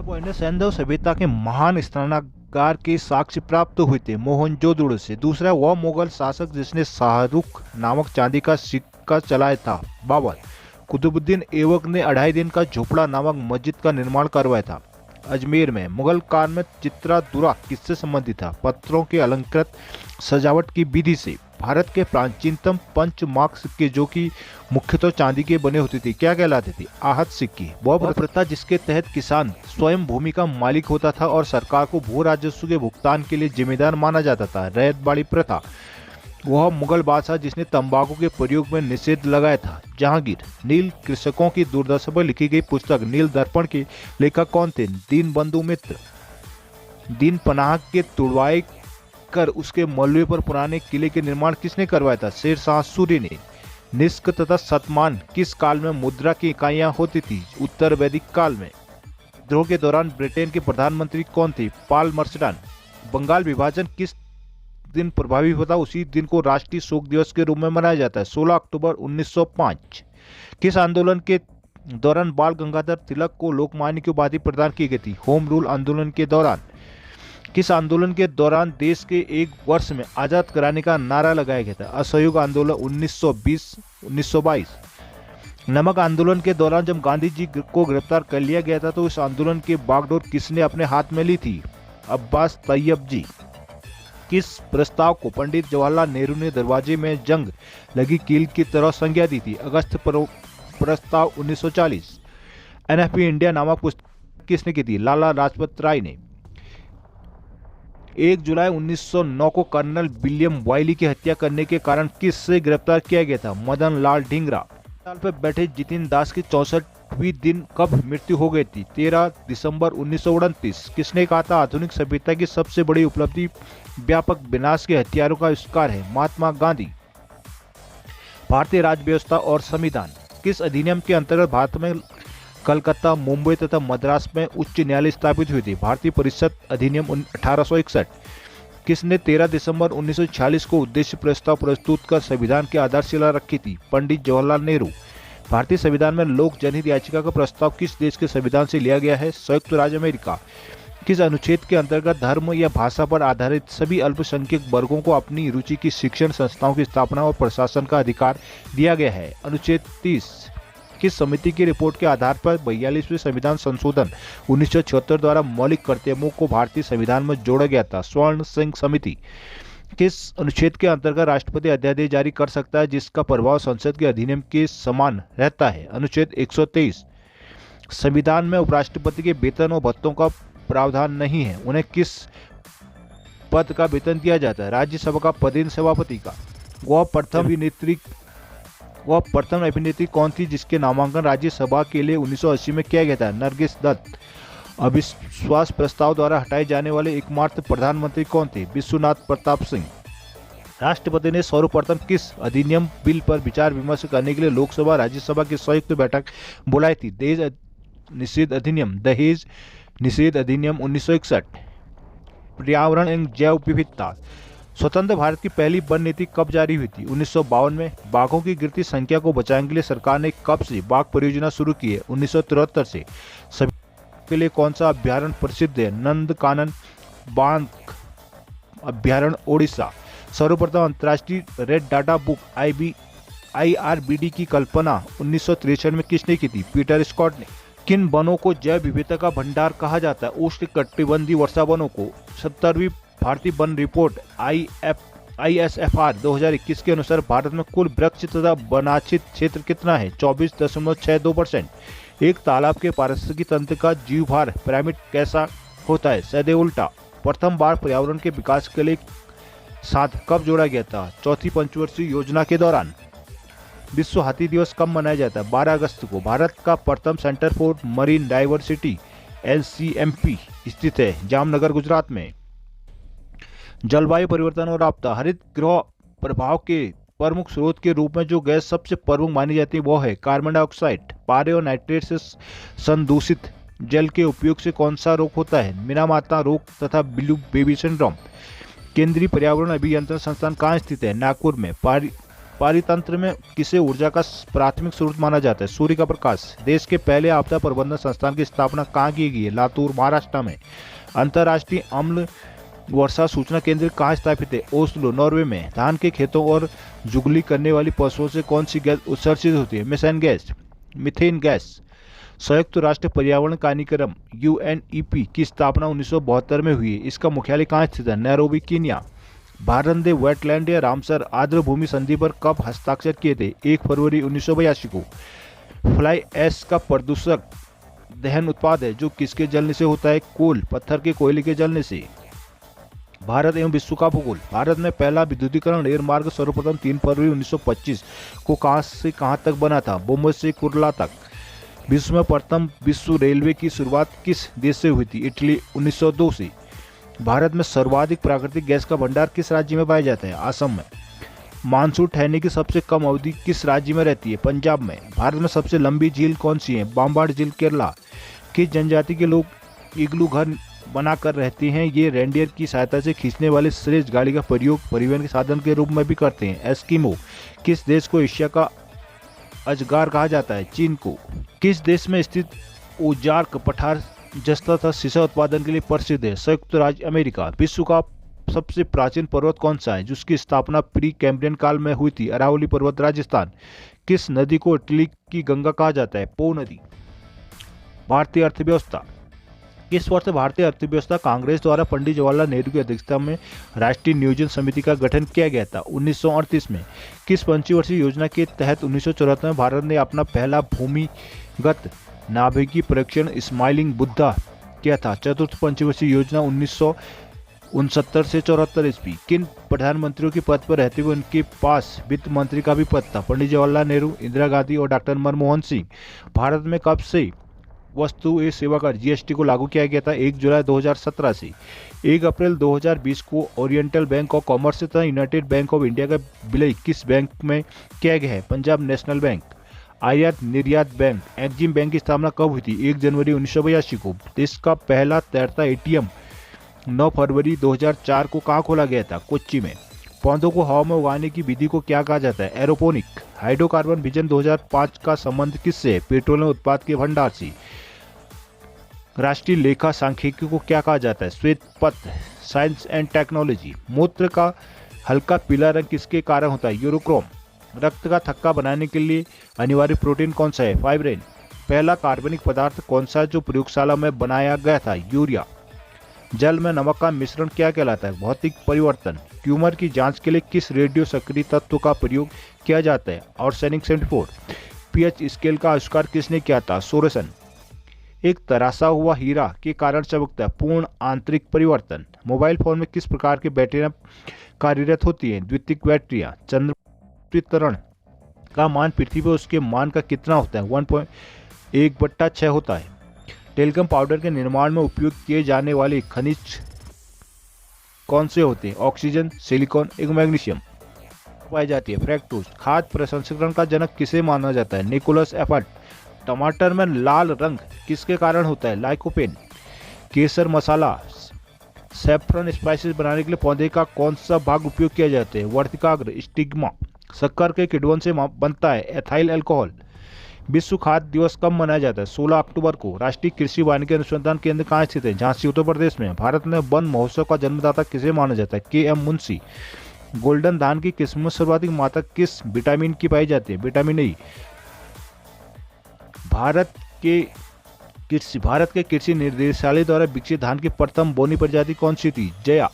Point है, सैंधव सभ्यता के महान स्नानागार के साक्ष्य प्राप्त हुए थे मोहनजोदड़ो से। दूसरा, वह मुगल शासक जिसने शाहरुख नामक चांदी का सिक्का चलाया था बाबर। कुतुबुद्दीन ऐबक ने 2.5 दिन का झोपड़ा नामक मस्जिद का निर्माण करवाया था अजमेर में। मुगल काल में चित्रादुरा किससे संबंधित था? पत्थरों के अलंकृत सजावट की विधि से। भारत के प्राचीनतम पंचमार्क सिक्के जो कि मुख्यतः चांदी के बने होते थे क्या कहलाते थे? आहत सिक्के। वह प्रथा जिसके तहत किसान स्वयं भूमि का मालिक होता था और सरकार को भू राजस्व के भुगतान के लिए जिम्मेदार माना जाता था। रैयतबाड़ी प्रथा। वह मुगल बादशाह जिसने तंबाकू के प्रयोग में निषेध लगाया था। जहांगीर। नील कृषकों की दुर्दशा पर लिखी गई पुस्तक नील दर्पण के लेखक कौन थे? दीनबंधु मित्र। दीन पनाह के तुड़वाए कर उसके मलबे पर पुराने किले के निर्माण किसने करवाया था? शेर शाह सूरी ने। निष्क तथा शतमान किस काल में मुद्रा की इकाइयां होती थी? उत्तर वैदिक काल में। विद्रोह के दौरान ब्रिटेन के प्रधानमंत्री कौन थे? पाल मर्सडान। बंगाल विभाजन किस दिन प्रभावी होता? उसी दिन को राष्ट्रीय शोक दिवस के रूप में मनाया जाता है 16 अक्टूबर 1905। किस आंदोलन के दौरान बाल गंगाधर तिलक को लोकमान्य की उपाधि प्रदान की गई थी? होम रूल आंदोलन के दौरान। किस आंदोलन के दौरान देश के एक वर्ष में आजाद कराने का नारा लगाया गया था? असहयोग आंदोलन 1920-1922। नमक आंदोलन के दौरान जब गांधी जी को गिरफ्तार कर लिया गया था तो इस आंदोलन की बागडोर किसने अपने हाथ में ली थी? अब्बास तैयब जी। किस प्रस्ताव को पंडित जवाहरलाल नेहरू ने दरवाजे में जंग लगी कील की तरह संज्ञा दी थी? अगस्त प्रस्ताव 1940। एनएफपी इंडिया नामक पुस्तक किसने की थी? लाला लाजपत राय ने। 1 जुलाई 1909 को कर्नल विलियम वाइली की हत्या करने के कारण किससे गिरफ्तार किया गया था? मदन लाल ढींगरा। साल पर बैठे जितिन दास की 64वीं दिन कब मृत्यु हो गई थी? 13 दिसंबर 1929। किसने कहा था आधुनिक सभ्यता की सबसे बड़ी उपलब्धि व्यापक विनाश के हथियारों का आविष्कार है? महात्मा गांधी। भारतीय राज्य व्यवस्था और संविधान किस अधिनियम के अंतर्गत भारत में कलकत्ता, मुंबई तथा मद्रास में उच्च न्यायालय स्थापित हुए थे? भारतीय परिषद अधिनियम 1861। किसने 13 दिसंबर 1946 को उद्देश्य प्रस्ताव प्रस्तुत कर संविधान की आधारशिला रखी थी? पंडित जवाहरलाल नेहरू। भारतीय संविधान में लोक जनहित याचिका का प्रस्ताव किस देश के संविधान से लिया गया है? संयुक्त राज्य अमेरिका। किस अनुच्छेद के अंतर्गत धर्म या भाषा पर आधारित सभी अल्पसंख्यक वर्गों को अपनी रुचि की शिक्षण संस्थाओं की स्थापना और प्रशासन का अधिकार दिया गया है? अनुच्छेद 30। किस समिति की रिपोर्ट के आधार पर 42वें संविधान संशोधन 1976 द्वारा मौलिक कर्तव्यों को भारतीय संविधान में जोड़ा गया था? स्वर्ण सिंह समिति। किस अनुच्छेद के अंतर्गत राष्ट्रपति अध्यादेश जारी कर सकता है जिसका प्रभाव संसद के अधिनियम के समान रहता है? अनुच्छेद 123। संविधान में उपराष्ट्रपति के वेतन और भत्तों का प्रावधान नहीं है, उन्हें किस पद का वेतन दिया जाता है? राज्यसभा का पदेन सभापति का। वह प्रथम अभिनेत्री कौन थी जिसके नामांकन राज्यसभा के लिए 1980 में किया गया था? नरगिस दत्त। अविश्वास प्रस्ताव द्वारा हटाए जाने वाले एकमात्र प्रधानमंत्री कौन थे? विश्वनाथ प्रताप सिंह। राष्ट्रपति ने सर्वप्रथम किस अधिनियम बिल पर विचार विमर्श करने के लिए लोकसभा राज्यसभा की संयुक्त बैठक बुलाई थी? दहेज निषेध अधिनियम 1961। पर्यावरण एवं जैव विविधता। स्वतंत्र भारत की पहली वन नीति कब जारी हुई थी? 1952 में। बाघों की गिरती संख्या को बचाने के लिए सरकार ने कब से बाघ परियोजना शुरू की है? 1973 से। सभी के लिए कौन सा अभ्यारण्य प्रसिद्ध है? नंदकानन बाघ अभ्यारण्य ओडिशा। सर्वप्रथम अंतर्राष्ट्रीय रेड डाटा बुक IRBD की कल्पना 1963 में किसने की थी? पीटर स्कॉट ने। किन वनों को जैव विविधता का भंडार कहा जाता है? उष्णकटिबंधीय वर्षा वनों को। 70वीं भारतीय वन रिपोर्ट ISFR 2021 के अनुसार भारत में कुल वृक्ष तथा वनाच्छित क्षेत्र कितना है? 24.62%। एक तालाब के पारिस्थितिकी तंत्र का जीवभार पिरामिड कैसा होता है? सदैव उल्टा। प्रथम बार पर्यावरण के विकास के लिए साथ कब जोड़ा गया था? चौथी पंचवर्षीय योजना के दौरान। विश्व हाथी दिवस कब मनाया जाता है? 12 अगस्त को। भारत का प्रथम centre for marine diversity LCMP स्थित है जामनगर, गुजरात में। जलवायु परिवर्तन और आपदा। हरित गृह प्रभाव के प्रमुख स्रोत के रूप में जो गैस सबसे प्रमुख मानी जाती है वो है कार्बन डाइऑक्साइड। पारे और नाइट्रेट से संदूषित जल के उपयोग से कौन सा रोग होता है? मीनामाता रोग तथा ब्लू बेबी सिंड्रोम। केंद्रीय पर्यावरण अभियंत्रण संस्थान कहाँ स्थित है? नागपुर में। पारितंत्र में किसे ऊर्जा का प्राथमिक स्रोत माना जाता है? सूर्य का प्रकाश। देश के पहले आपदा प्रबंधन संस्थान की स्थापना कहाँ की गई है? लातूर, महाराष्ट्र में। अंतर्राष्ट्रीय अम्ल वर्षा सूचना केंद्र कहाँ स्थापित है? ओस्लो, नॉर्वे में। धान के खेतों और जुगली करने वाली पशुओं से कौन सी गैस उत्सर्जित होती है? Methane gas. Methane gas. संयुक्त राष्ट्र पर्यावरण कार्यक्रम UNEP की स्थापना 1972 में हुई है। इसका मुख्यालय कहाँ स्थित है? Nairobi, Kenya. भारत ने वेटलैंड या रामसर आर्द्र भूमि संधि पर कब हस्ताक्षर किए थे? 1 फरवरी 1982 को। फ्लाई ऐश का प्रदूषक दहन उत्पाद है जो किसके जलने से होता है? कोल, पत्थर के कोयले के जलने से। भारत एवं विश्व का भूगोल। भारत में पहला विद्युतीकरण रेल मार्ग सर्वप्रथम 3 फरवरी 1925 को कहां से कहां तक बना था? बॉम्बे से कुर्ला तक। विश्व में प्रथम विश्व रेलवे की शुरुआत किस देश से हुई थी? इटली, 1902 से। भारत में सर्वाधिक प्राकृतिक गैस का भंडार किस राज्य में पाया जाता है? असम में। मानसून ठहरने की सबसे कम अवधि किस राज्य में रहती है? पंजाब में। भारत में सबसे लंबी झील कौन सी है? बांबाड़ झील, केरला। किस जनजाति के लोग इग्लू घर बनाकर रहते हैं? ये रेंडियर की सहायता से खींचने वाले श्रेष्ठ गाड़ी का प्रयोग परिवहन के साधन के रूप में भी करते हैं। एस्किमो। किस देश को एशिया का अजगर कहा जाता है? चीन को। किस देश में स्थित ओजार्क पठार जस्ता तथा शीशा उत्पादन के लिए प्रसिद्ध है? संयुक्त राज्य अमेरिका। विश्व का सबसे प्राचीन पर्वत कौन सा है जिसकी स्थापना प्री कैम्ब्रियन काल में हुई थी? अरावली पर्वत, राजस्थान। किस नदी को इटली की गंगा कहा जाता है? पो नदी। भारतीय अर्थव्यवस्था। इस वर्ष भारतीय अर्थव्यवस्था कांग्रेस द्वारा पंडित जवाहरलाल नेहरू की अध्यक्षता में राष्ट्रीय नियोजन समिति का गठन किया गया था 1938 में। किस पंचवर्षीय योजना के तहत 1974 में भारत ने अपना पहला भूमिगत नाभिकीय परीक्षण स्माइलिंग बुद्धा किया था? चतुर्थ पंचवर्षीय योजना 1969 से 74 ईस्वी। किन प्रधानमंत्रियों के पद पर रहते हुए उनके पास वित्त मंत्री का भी पद था? पंडित जवाहरलाल नेहरू, इंदिरा गांधी और डॉक्टर मनमोहन सिंह। भारत में कब से वस्तु एवं सेवा कर GST को लागू किया गया था? 1 जुलाई 2017 से। 1 अप्रैल 2020 को ओरिएंटल बैंक ऑफ कॉमर्स तथा यूनाइटेड बैंक ऑफ इंडिया का विलय किस बैंक में किया गया है? Punjab national bank. आयात निर्यात बैंक एक्जिम बैंक की स्थापना कब हुई थी? 1 जनवरी 1982 को। देश का पहला तैरता ATM 9 फरवरी 2004 को कहाँ खोला गया था? कोच्चि में। पौधों को हवा में उगाने की विधि को क्या कहा जाता है? एरोपोनिक। हाइड्रोकार्बन विजन 2005 का संबंध किससे है? पेट्रोलियम उत्पाद के भंडार से। राष्ट्रीय लेखा सांख्यिकी को क्या कहा जाता है? श्वेत पत्र। Science and technology. मूत्र का हल्का पीला रंग किसके कारण होता है? यूरोक्रोम। रक्त का थक्का बनाने के लिए अनिवार्य प्रोटीन कौन सा है? फाइब्रिन। पहला कार्बनिक पदार्थ कौन सा जो प्रयोगशाला में बनाया गया था? यूरिया। जल में नमक का मिश्रण क्या कहलाता है? भौतिक परिवर्तन। ट्यूमर की जांच के लिए किस रेडियो सक्रिय तत्व का प्रयोग किया जाता है? आर्सेनिक 74। pH स्केल का आविष्कार किसने किया था? सोरेसन। एक तराशा हुआ हीरा के कारण चमकता है? पूर्ण आंतरिक परिवर्तन। मोबाइल फोन में किस प्रकार की बैटरियां कार्यरत होती हैं? द्वितीयक बैटरियां। चंद्र वितरण का मान पृथ्वी पर उसके मान का कितना होता है? 1/6 होता है। टेल्कम पाउडर के निर्माण में उपयोग किए जाने वाले खनिज कौन से होते हैं? ऑक्सीजन, सिलिकॉन एवं मैग्नीशियम। पाई जाती है? फ्रैक्टोज। खाद्य प्रसंस्करण का जनक किसे माना जाता है? Nicolas Appert. टमाटर में लाल रंग किसके कारण होता है? लाइकोपेन। केसर मसाला सैफरन स्पाइसेस बनाने के लिए पौधे का कौन सा भाग उपयोग किया जाता है? वर्तिकाग्र, स्टिग्मा। शक्कर के किण्वन से बनता है एथाइल अल्कोहल। विश्व खाद्य दिवस कब मनाया जाता है? 16 अक्टूबर को। राष्ट्रीय कृषि वानिकी अनुसंधान केंद्र कहाँ स्थित है? झांसी, उत्तर प्रदेश में। भारत में वन महोत्सव का जन्मदाता किसे माना जाता है? KM मुंशी। गोल्डन धान की किस्म में सर्वाधिक मात्रा किस विटामिन की पाई जाती है? Vitamin E। भारत के कृषि निर्देशालय द्वारा विकसित धान की प्रथम बोनी प्रजाति कौन सी थी? जया।